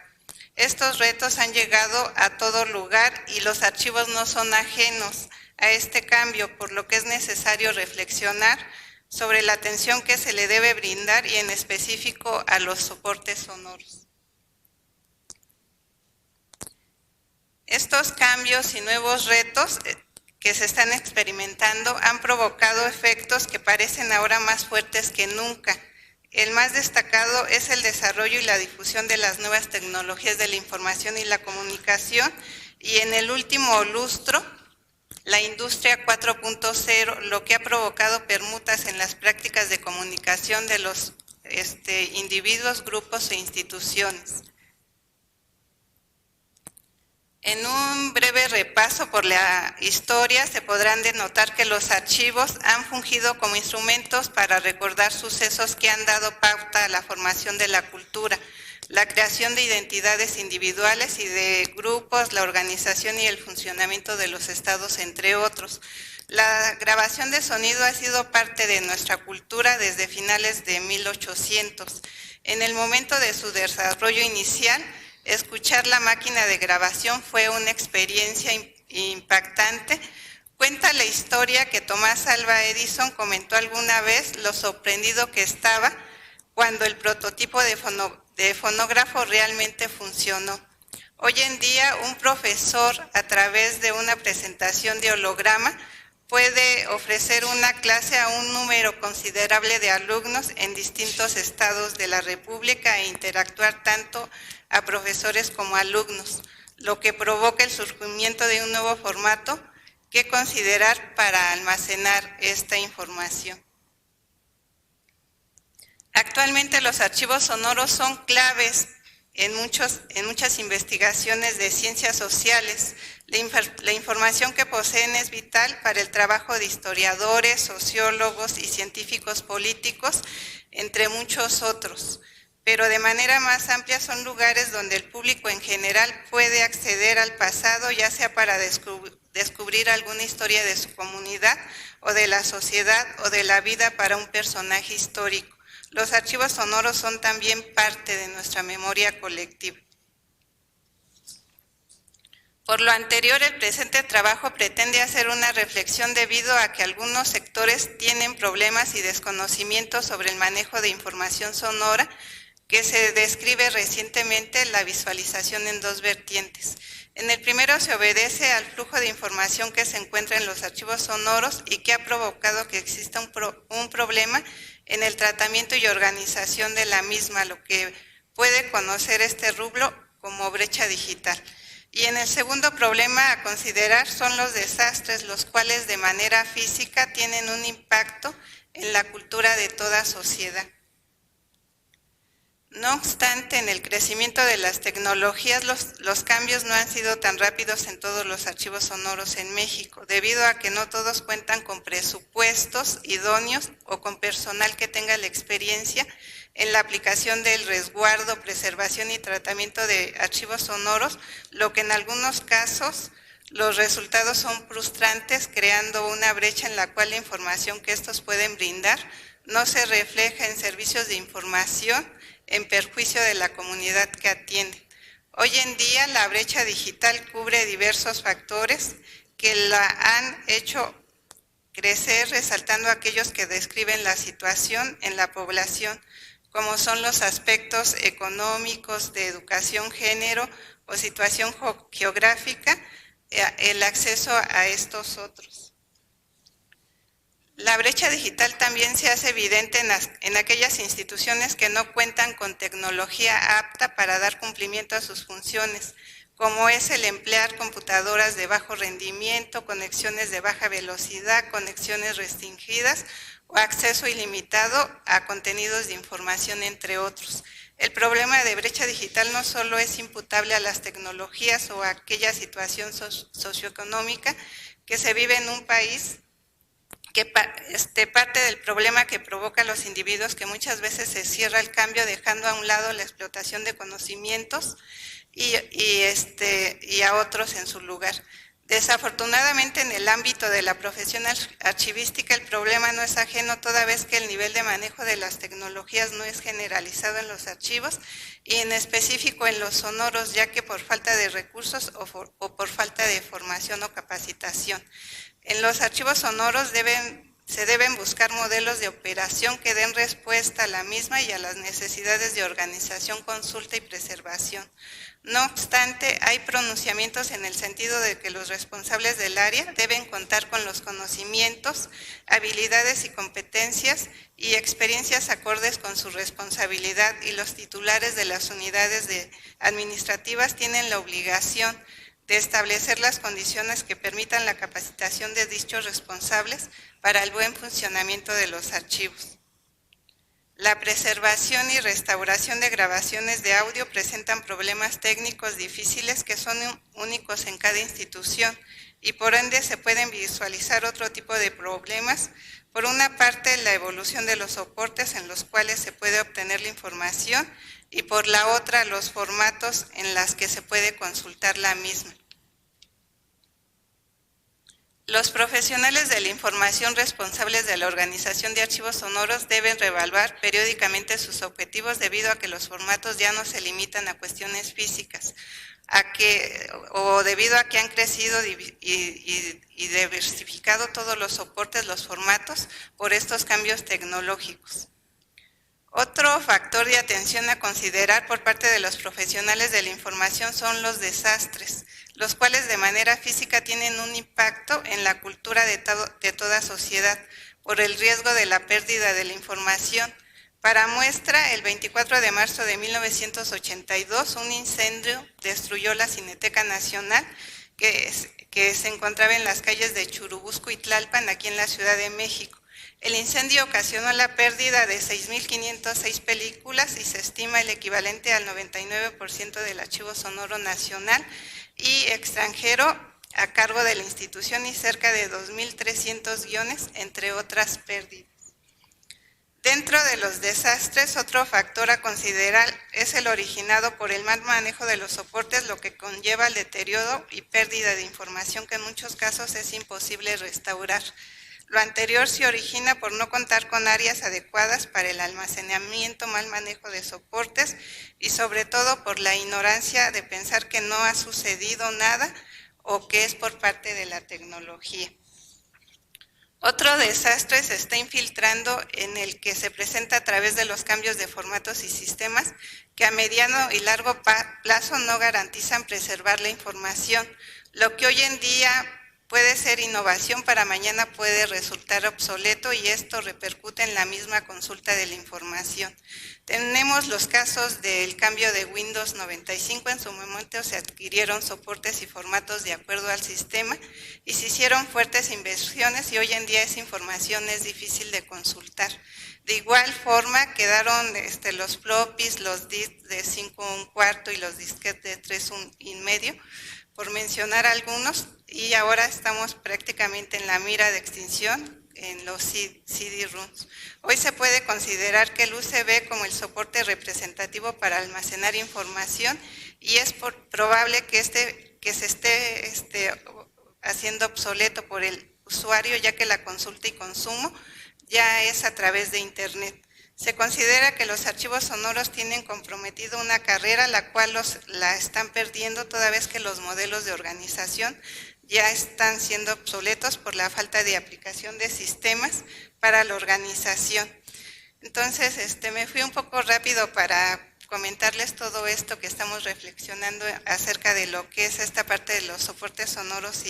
Estos retos han llegado a todo lugar y los archivos no son ajenos a este cambio, por lo que es necesario reflexionar sobre la atención que se le debe brindar y en específico a los soportes sonoros. Estos cambios y nuevos retos que se están experimentando han provocado efectos que parecen ahora más fuertes que nunca. El más destacado es el desarrollo y la difusión de las nuevas tecnologías de la información y la comunicación, y en el último lustro, la industria 4.0, lo que ha provocado permutas en las prácticas de comunicación de los individuos, grupos e instituciones. En un breve repaso por la historia se podrán denotar que los archivos han fungido como instrumentos para recordar sucesos que han dado pauta a la formación de la cultura, la creación de identidades individuales y de grupos, la organización y el funcionamiento de los estados, entre otros. La grabación de sonido ha sido parte de nuestra cultura desde finales de 1800. En el momento de su desarrollo inicial, escuchar la máquina de grabación fue una experiencia impactante. Cuenta la historia que Tomás Alva Edison comentó alguna vez lo sorprendido que estaba cuando el prototipo de fonógrafo realmente funcionó. Hoy en día, un profesor, a través de una presentación de holograma, puede ofrecer una clase a un número considerable de alumnos en distintos estados de la República e interactuar tanto a profesores como alumnos, lo que provoca el surgimiento de un nuevo formato que considerar para almacenar esta información. Actualmente los archivos sonoros son claves en muchas investigaciones de ciencias sociales. La información que poseen es vital para el trabajo de historiadores, sociólogos y científicos políticos, entre muchos otros. Pero de manera más amplia son lugares donde el público en general puede acceder al pasado, ya sea para descubrir alguna historia de su comunidad o de la sociedad o de la vida para un personaje histórico. Los archivos sonoros son también parte de nuestra memoria colectiva. Por lo anterior, el presente trabajo pretende hacer una reflexión debido a que algunos sectores tienen problemas y desconocimiento sobre el manejo de información sonora, que se describe recientemente la visualización en dos vertientes. En el primero se obedece al flujo de información que se encuentra en los archivos sonoros y que ha provocado que exista un problema en el tratamiento y organización de la misma, lo que puede conocer este rubro como brecha digital. Y en el segundo problema a considerar son los desastres, los cuales de manera física tienen un impacto en la cultura de toda sociedad. No obstante, en el crecimiento de las tecnologías, los cambios no han sido tan rápidos en todos los archivos sonoros en México, debido a que no todos cuentan con presupuestos idóneos o con personal que tenga la experiencia en la aplicación del resguardo, preservación y tratamiento de archivos sonoros, lo que en algunos casos los resultados son frustrantes, creando una brecha en la cual la información que estos pueden brindar no se refleja en servicios de información en perjuicio de la comunidad que atienden. Hoy en día la brecha digital cubre diversos factores que la han hecho crecer, resaltando aquellos que describen la situación en la población, como son los aspectos económicos, de educación, género o situación geográfica, el acceso a estos otros. La brecha digital también se hace evidente en aquellas instituciones que no cuentan con tecnología apta para dar cumplimiento a sus funciones, como es el emplear computadoras de bajo rendimiento, conexiones de baja velocidad, conexiones restringidas o acceso ilimitado a contenidos de información, entre otros. El problema de brecha digital no solo es imputable a las tecnologías o a aquella situación socioeconómica que se vive en un país, que parte del problema que provoca a los individuos, que muchas veces se cierra el cambio dejando a un lado la explotación de conocimientos y a otros en su lugar. Desafortunadamente, en el ámbito de la profesión archivística, el problema no es ajeno, toda vez que el nivel de manejo de las tecnologías no es generalizado en los archivos y en específico en los sonoros, ya que por falta de recursos o por falta de formación o capacitación. En los archivos sonoros se deben buscar modelos de operación que den respuesta a la misma y a las necesidades de organización, consulta y preservación. No obstante, hay pronunciamientos en el sentido de que los responsables del área deben contar con los conocimientos, habilidades y competencias y experiencias acordes con su responsabilidad, y los titulares de las unidades administrativas tienen la obligación de establecer las condiciones que permitan la capacitación de dichos responsables para el buen funcionamiento de los archivos. La preservación y restauración de grabaciones de audio presentan problemas técnicos difíciles que son únicos en cada institución y por ende se pueden visualizar otro tipo de problemas. Por una parte, la evolución de los soportes en los cuales se puede obtener la información y por la otra, los formatos en los que se puede consultar la misma. Los profesionales de la información responsables de la organización de archivos sonoros deben reevaluar periódicamente sus objetivos, debido a que los formatos ya no se limitan a cuestiones físicas, debido a que han crecido y diversificado todos los soportes, los formatos, por estos cambios tecnológicos. Otro factor de atención a considerar por parte de los profesionales de la información son los desastres, los cuales de manera física tienen un impacto en la cultura de toda sociedad por el riesgo de la pérdida de la información. Para muestra, el 24 de marzo de 1982, un incendio destruyó la Cineteca Nacional, que se encontraba en las calles de Churubusco y Tlalpan, aquí en la Ciudad de México. El incendio ocasionó la pérdida de 6.506 películas y se estima el equivalente al 99% del archivo sonoro nacional y extranjero a cargo de la institución, y cerca de 2.300 guiones, entre otras pérdidas. Dentro de los desastres, otro factor a considerar es el originado por el mal manejo de los soportes, lo que conlleva el deterioro y pérdida de información que en muchos casos es imposible restaurar. Lo anterior se origina por no contar con áreas adecuadas para el almacenamiento, mal manejo de soportes y sobre todo por la ignorancia de pensar que no ha sucedido nada o que es por parte de la tecnología. Otro desastre se está infiltrando, en el que se presenta a través de los cambios de formatos y sistemas que a mediano y largo plazo no garantizan preservar la información, lo que hoy en día puede ser innovación, para mañana puede resultar obsoleto y esto repercute en la misma consulta de la información. Tenemos los casos del cambio de Windows 95, en su momento se adquirieron soportes y formatos de acuerdo al sistema y se hicieron fuertes inversiones y hoy en día esa información es difícil de consultar. De igual forma quedaron los floppies, los disks de 5 1/4 y los disquetes de 3 1/2, por mencionar algunos, y ahora estamos prácticamente en la mira de extinción en los CD-ROMs. Hoy se puede considerar que el USB como el soporte representativo para almacenar información y es probable que se esté haciendo obsoleto por el usuario, ya que la consulta y consumo ya es a través de Internet. Se considera que los archivos sonoros tienen comprometido una carrera, la cual la están perdiendo toda vez que los modelos de organización ya están siendo obsoletos por la falta de aplicación de sistemas para la organización. Entonces, me fui un poco rápido para comentarles todo esto que estamos reflexionando acerca de lo que es esta parte de los soportes sonoros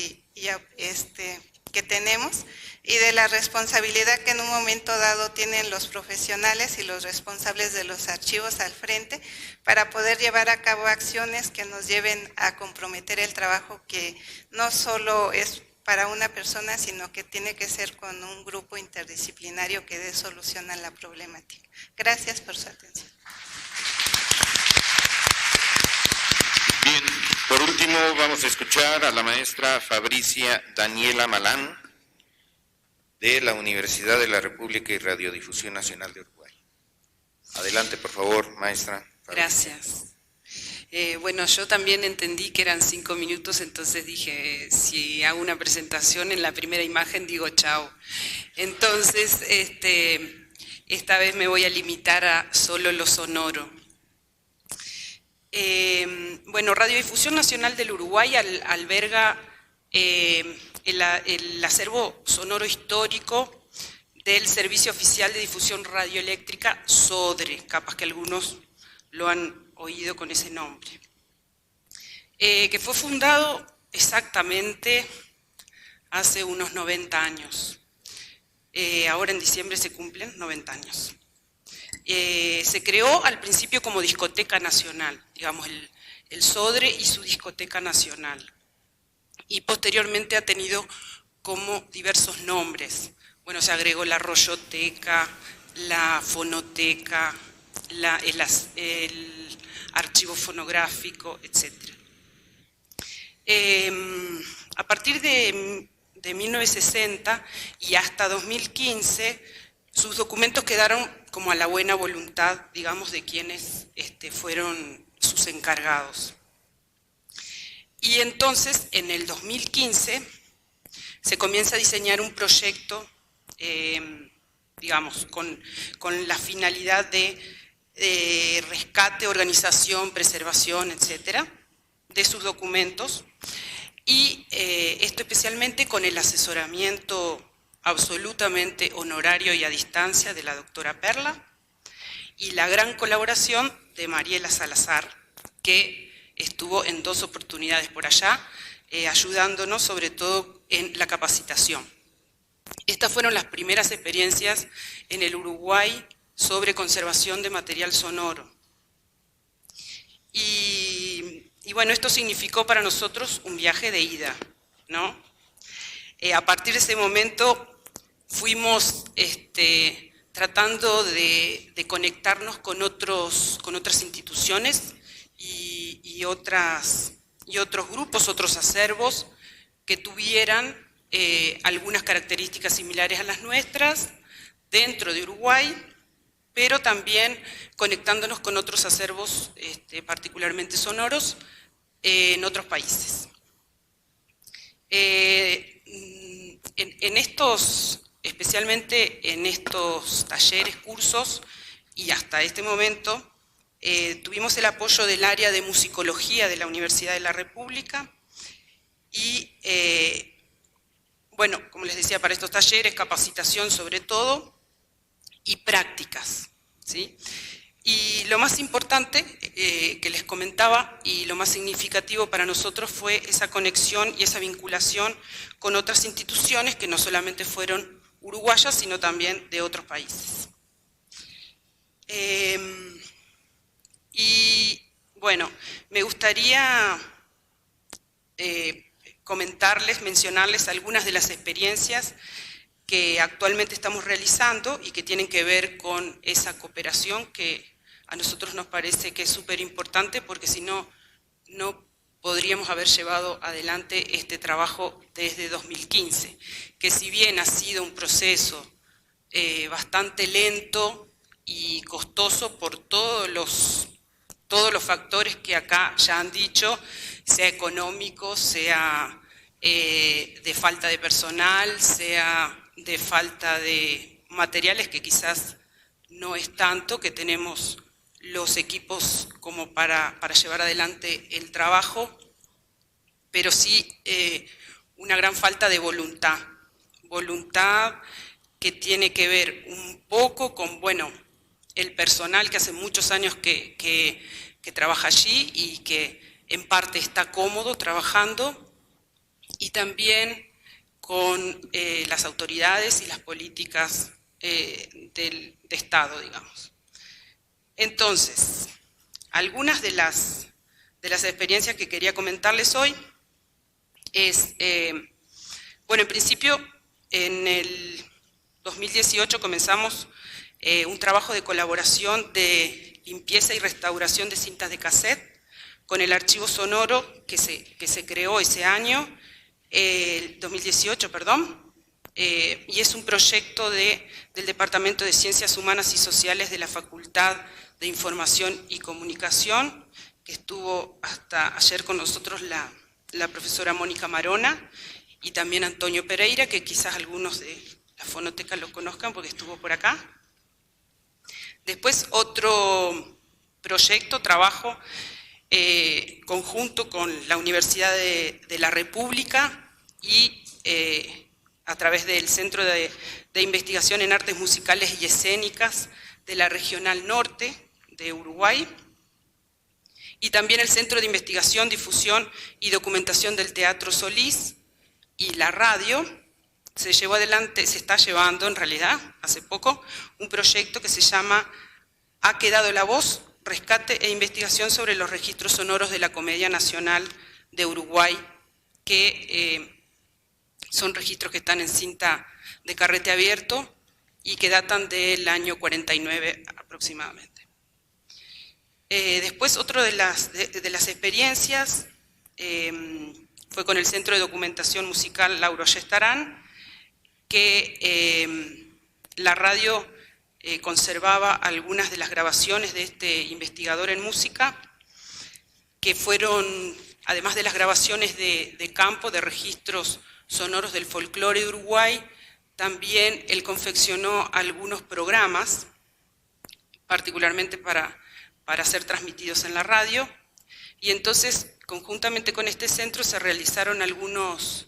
que tenemos y de la responsabilidad que en un momento dado tienen los profesionales y los responsables de los archivos al frente para poder llevar a cabo acciones que nos lleven a comprometer el trabajo, que no solo es para una persona, sino que tiene que ser con un grupo interdisciplinario que dé solución a la problemática. Gracias por su atención. Bien, por último vamos a escuchar a la maestra Fabricia Daniela Malán, de la Universidad de la República y Radiodifusión Nacional de Uruguay. Adelante, por favor, maestra. Gracias. Bueno, yo también entendí que eran 5 minutos, entonces dije, si hago una presentación en la primera imagen, digo chao. Entonces, esta vez me voy a limitar a solo lo sonoro. Bueno, Radiodifusión Nacional del Uruguay alberga el acervo sonoro histórico del Servicio Oficial de Difusión Radioeléctrica, SODRE, capaz que algunos lo han oído con ese nombre, que fue fundado exactamente hace unos 90 años. Ahora en diciembre se cumplen 90 años. Se creó al principio como discoteca nacional, digamos el SODRE y su discoteca nacional, y posteriormente ha tenido como diversos nombres. Bueno, se agregó la rolloteca, la fonoteca, el archivo fonográfico, etc. A partir de 1960 y hasta 2015, sus documentos quedaron como a la buena voluntad, digamos, de quienes fueron sus encargados. Y entonces, en el 2015, se comienza a diseñar un proyecto, digamos, con la finalidad de rescate, organización, preservación, etcétera, de sus documentos, y esto especialmente con el asesoramiento absolutamente honorario y a distancia de la doctora Perla, y la gran colaboración de Mariela Salazar, que estuvo en 2 oportunidades por allá, ayudándonos sobre todo en la capacitación. Estas fueron las primeras experiencias en el Uruguay sobre conservación de material sonoro. Y bueno, esto significó para nosotros un viaje de ida, ¿no? A partir de ese momento fuimos tratando de conectarnos con otras instituciones y otros grupos, otros acervos que tuvieran algunas características similares a las nuestras dentro de Uruguay, pero también conectándonos con otros acervos particularmente sonoros en otros países. Especialmente en estos talleres, cursos, y hasta este momento, tuvimos el apoyo del área de musicología de la Universidad de la República y, bueno, como les decía, para estos talleres, capacitación sobre todo y prácticas, ¿sí? Y lo más importante que les comentaba y lo más significativo para nosotros fue esa conexión y esa vinculación con otras instituciones que no solamente fueron uruguayas, sino también de otros países. Y bueno, me gustaría comentarles, mencionarles algunas de las experiencias que actualmente estamos realizando y que tienen que ver con esa cooperación que a nosotros nos parece que es súper importante, porque si no, no podríamos haber llevado adelante este trabajo desde 2015, que si bien ha sido un proceso bastante lento y costoso por todos los factores que acá ya han dicho, sea económico, sea de falta de personal, sea de falta de materiales, que quizás no es tanto, que tenemos los equipos como para llevar adelante el trabajo, pero sí una gran falta de voluntad que tiene que ver un poco con, bueno, el personal que hace muchos años que trabaja allí y que en parte está cómodo trabajando, y también con las autoridades y las políticas de Estado, digamos. Entonces, algunas de las experiencias que quería comentarles hoy es, bueno, en principio, en el 2018 comenzamos un trabajo de colaboración de limpieza y restauración de cintas de cassette con el archivo sonoro que se creó ese año, el 2018, perdón, y es un proyecto del Departamento de Ciencias Humanas y Sociales de la Facultad de Información y Comunicación, que estuvo hasta ayer con nosotros la profesora Mónica Marona, y también Antonio Pereira, que quizás algunos de la fonoteca lo conozcan porque estuvo por acá. Después otro proyecto, trabajo conjunto con la Universidad de la República y a través del Centro de Investigación en Artes Musicales y Escénicas de la Regional Norte de Uruguay, y también el Centro de Investigación, Difusión y Documentación del Teatro Solís y la radio. Se llevó adelante, se está llevando en realidad, hace poco, un proyecto que se llama Ha quedado la voz, rescate e investigación sobre los registros sonoros de la Comedia Nacional de Uruguay, que son registros que están en cinta de carrete abierto y que datan del año 49 aproximadamente. Después, otro de las experiencias fue con el Centro de Documentación Musical Lauro Yestarán, que la radio conservaba algunas de las grabaciones de este investigador en música, que fueron, además de las grabaciones de campo, de registros sonoros del folclore de Uruguay, también él confeccionó algunos programas, particularmente para ser transmitidos en la radio, y entonces, conjuntamente con este centro, se realizaron algunos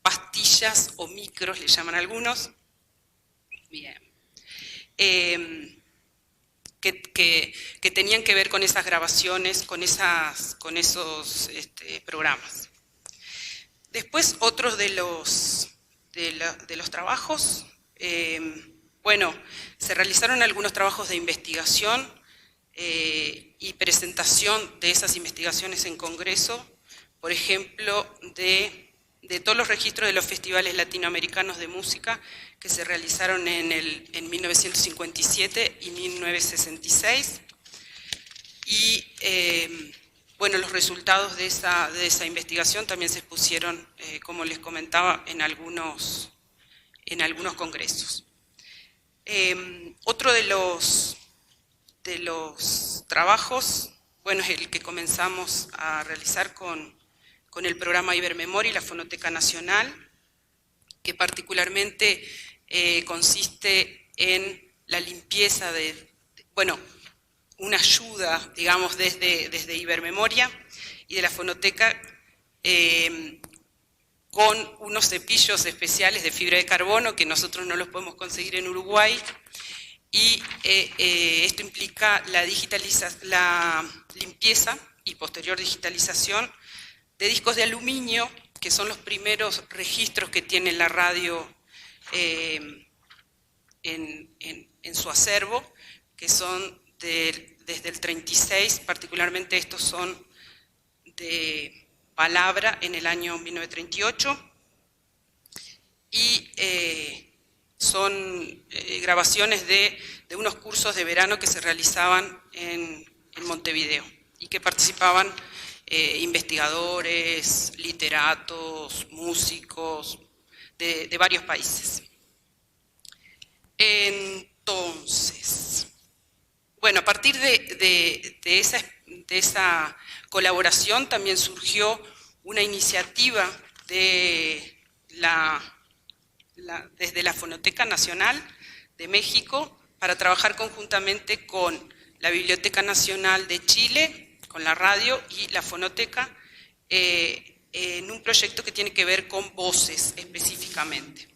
pastillas o micros, le llaman algunos, bien, que tenían que ver con esas grabaciones, con esos programas. Después, otros de los trabajos, bueno, se realizaron algunos trabajos de investigación y presentación de esas investigaciones en congreso, por ejemplo, de todos los registros de los festivales latinoamericanos de música que se realizaron en 1957 y 1966, y bueno, los resultados de esa investigación también se expusieron, como les comentaba, en algunos congresos. Otro de los trabajos, bueno, es el que comenzamos a realizar con el programa Ibermemoria y la Fonoteca Nacional, que particularmente consiste en la limpieza bueno, una ayuda, digamos, desde Ibermemoria y de la Fonoteca, con unos cepillos especiales de fibra de carbono que nosotros no los podemos conseguir en Uruguay, y esto implica la limpieza y posterior digitalización de discos de aluminio, que son los primeros registros que tiene la radio en su acervo, que son desde el 36, particularmente estos son de Palabra en el año 1938, y son grabaciones de unos cursos de verano que se realizaban en Montevideo y que participaban investigadores, literatos, músicos de varios países. Entonces, bueno, a partir de esa colaboración también surgió una iniciativa desde la Fonoteca Nacional de México para trabajar conjuntamente con la Biblioteca Nacional de Chile, con la radio y la fonoteca, en un proyecto que tiene que ver con voces específicamente.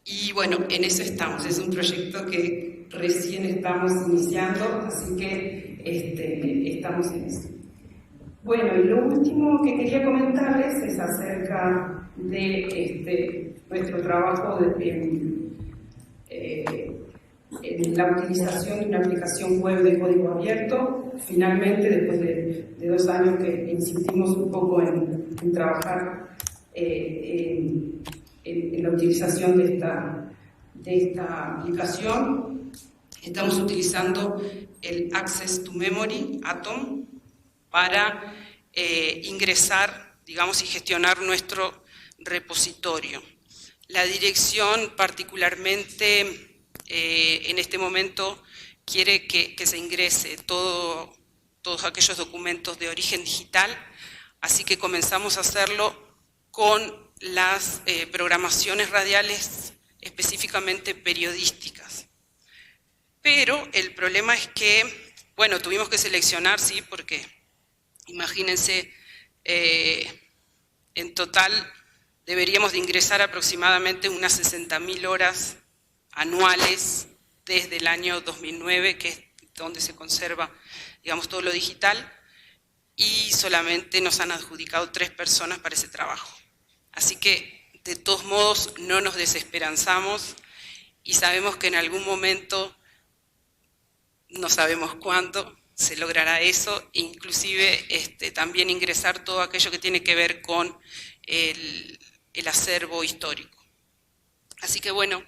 Y bueno, en eso estamos, es un proyecto que recién estamos iniciando, así que estamos en eso. Bueno, y lo último que quería comentarles es acerca de nuestro trabajo en la utilización de una aplicación web de código abierto. Finalmente, después de 2 años que insistimos un poco en trabajar en la utilización de esta aplicación, estamos utilizando el Access to Memory, ATOM, para ingresar, digamos, y gestionar nuestro repositorio. La dirección particularmente en este momento quiere que se ingrese todos aquellos documentos de origen digital, así que comenzamos a hacerlo con las programaciones radiales específicamente periodísticas. Pero el problema es que, bueno, tuvimos que seleccionar, sí, porque imagínense, en total deberíamos de ingresar aproximadamente unas 60.000 horas anuales desde el año 2009, que es donde se conserva, digamos, todo lo digital, y solamente nos han adjudicado 3 personas para ese trabajo. Así que, de todos modos, no nos desesperanzamos y sabemos que en algún momento, no sabemos cuándo, se logrará eso, inclusive también ingresar todo aquello que tiene que ver con el acervo histórico. Así que bueno,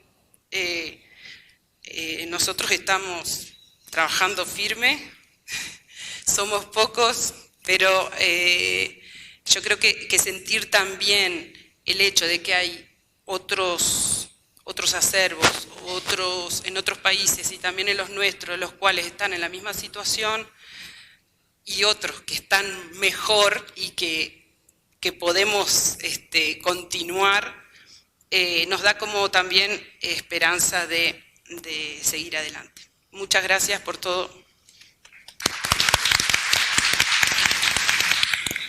nosotros estamos trabajando firme, somos pocos, pero yo creo que sentir también el hecho de que hay otros acervos, en otros países y también en los nuestros, los cuales están en la misma situación, y otros que están mejor y que podemos continuar, nos da como también esperanza de seguir adelante. Muchas gracias por todo.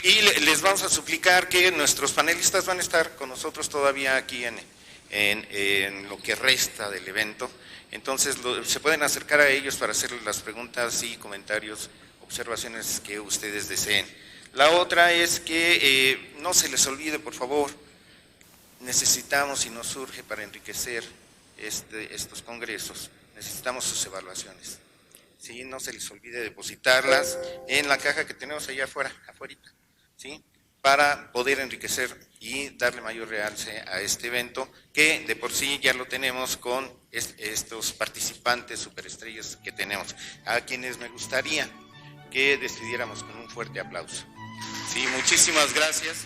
Y les vamos a suplicar que nuestros panelistas van a estar con nosotros todavía aquí en lo que resta del evento. Entonces se pueden acercar a ellos para hacerles las preguntas y comentarios, observaciones que ustedes deseen. La otra es que no se les olvide, por favor, necesitamos y nos surge para enriquecer estos congresos, necesitamos sus evaluaciones. ¿Sí? No se les olvide depositarlas en la caja que tenemos allá afuera, ¿sí? Para poder enriquecer y darle mayor realce a este evento, que de por sí ya lo tenemos con estos participantes superestrellas que tenemos, a quienes me gustaría que despidiéramos con un fuerte aplauso. Sí, muchísimas gracias.